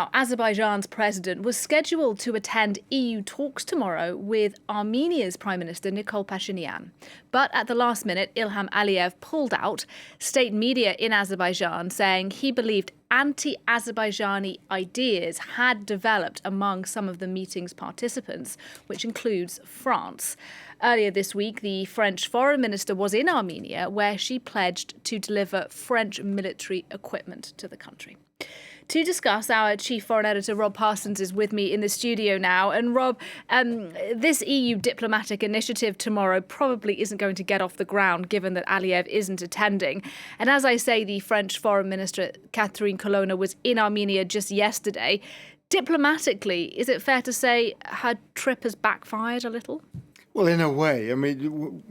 Now, Azerbaijan's president was scheduled to attend EU talks tomorrow with Armenia's Prime Minister Nikol Pashinyan. But at the last minute, Ilham Aliyev pulled out, state media in Azerbaijan saying he believed anti-Azerbaijani ideas had developed among some of the meeting's participants, which includes France. Earlier this week, the French foreign minister was in Armenia, where she pledged to deliver French military equipment to the country. To discuss, our chief foreign editor, Rob Parsons, is with me in the studio now. And Rob, this EU diplomatic initiative tomorrow probably isn't going to get off the ground, given that Aliyev isn't attending. And as I say, the French foreign minister, Catherine Colonna, was in Armenia just yesterday. Diplomatically, is it fair to say her trip has backfired a little? Well, in a way. I mean,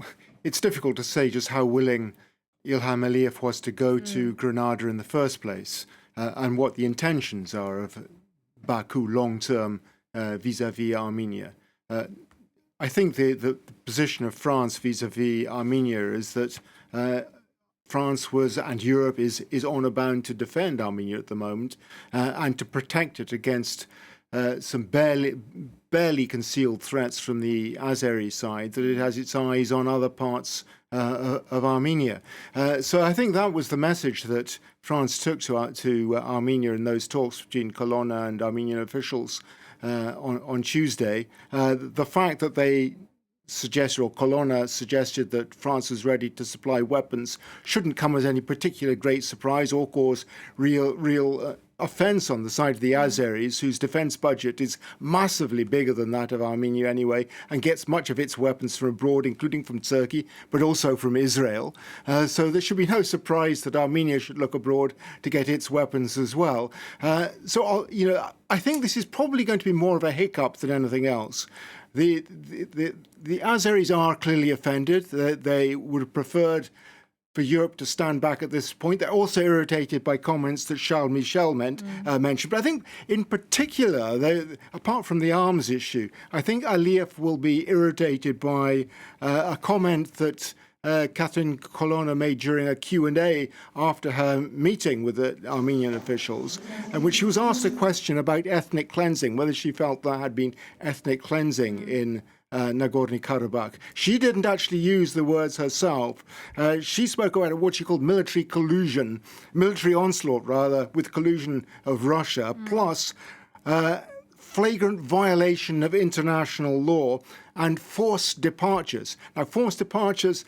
it's difficult to say just how willing Ilham Aliyev was to go to Grenada in the first place. And what the intentions are of Baku long-term vis-à-vis Armenia. I think the position of France vis-à-vis Armenia is that France was, and Europe is honour bound to defend Armenia at the moment and to protect it against some barely concealed threats from the Azeri side, that it has its eyes on other parts of Armenia. So I think that was the message that France took to Armenia in those talks between Colonna and Armenian officials on Tuesday. The fact that they suggested, or Colonna suggested, that France was ready to supply weapons shouldn't come as any particular great surprise or cause real offence on the side of the Azeris, whose defence budget is massively bigger than that of Armenia anyway, and gets much of its weapons from abroad, including from Turkey, but also from Israel. So there should be no surprise that Armenia should look abroad to get its weapons as well. So I think this is probably going to be more of a hiccup than anything else. The Azeris are clearly offended. They would have preferred for Europe to stand back at this point. They're also irritated by comments that Charles Michel mentioned. But I think in particular, apart from the arms issue, I think Aliyev will be irritated by a comment that Catherine Colonna made during a Q&A after her meeting with the Armenian officials, in which she was asked a question about ethnic cleansing, whether she felt there had been ethnic cleansing in Nagorno-Karabakh. She didn't actually use the words herself. She spoke about what she called military collusion, military onslaught rather, with collusion of Russia, plus flagrant violation of international law and forced departures. Now, forced departures,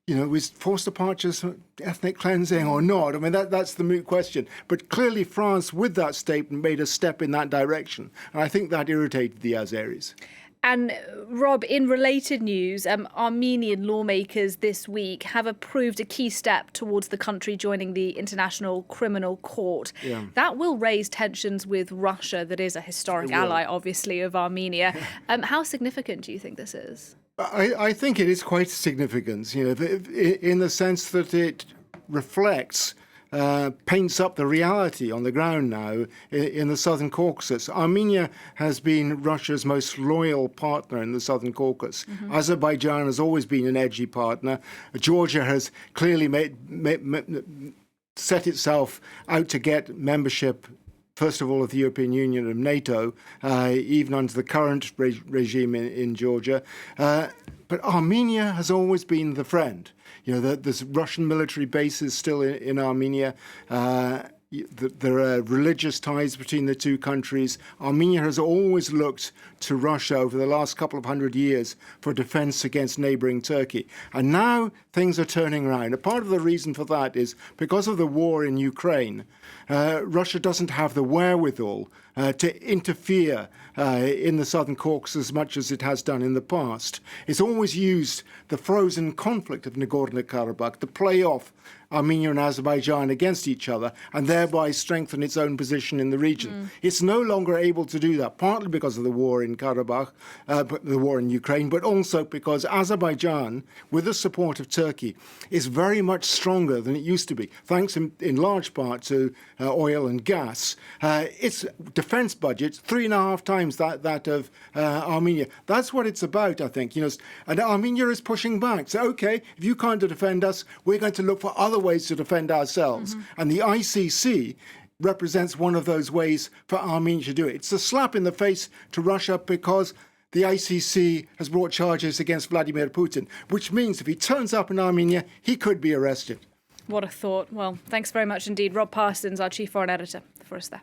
is forced departures ethnic cleansing or not? I mean, that's the moot question. But clearly France, with that statement, made a step in that direction. And I think that irritated the Azeris. And Rob, in related news, Armenian lawmakers this week have approved a key step towards the country joining the International Criminal Court. Yeah. That will raise tensions with Russia, that is a historic ally, obviously, of Armenia. How significant do you think this is? I think it is quite significant, in the sense that it reflects paints up the reality on the ground now in the Southern Caucasus. Armenia has been Russia's most loyal partner in the Southern Caucasus. Azerbaijan has always been an edgy partner. Georgia has clearly set itself out to get membership, first of all, of the European Union and NATO, even under the current regime in Georgia. But Armenia has always been the friend. There's Russian military bases still in Armenia. There are religious ties between the two countries. Armenia has always looked to Russia over the last couple of hundred years for defense against neighboring Turkey. And now things are turning around. A part of the reason for that is because of the war in Ukraine, Russia doesn't have the wherewithal to interfere in the Southern Caucasus as much as it has done in the past. It's always used the frozen conflict of Nagorno-Karabakh to play off Armenia and Azerbaijan against each other and thereby strengthen its own position in the region. It's no longer able to do that, partly because of the war in Karabakh, the war in Ukraine, but also because Azerbaijan, with the support of Turkey, is very much stronger than it used to be, thanks in large part to oil and gas. Its defense budget, 3.5 times that of Armenia. That's what it's about, I think. And Armenia is pushing back. So, okay, if you can't defend us, we're going to look for other ways to defend ourselves. And the ICC represents one of those ways for Armenia to do it. It's a slap in the face to Russia because the ICC has brought charges against Vladimir Putin, which means if he turns up in Armenia, he could be arrested. What a thought. Well, thanks very much indeed. Rob Parsons, our chief foreign editor, for us there.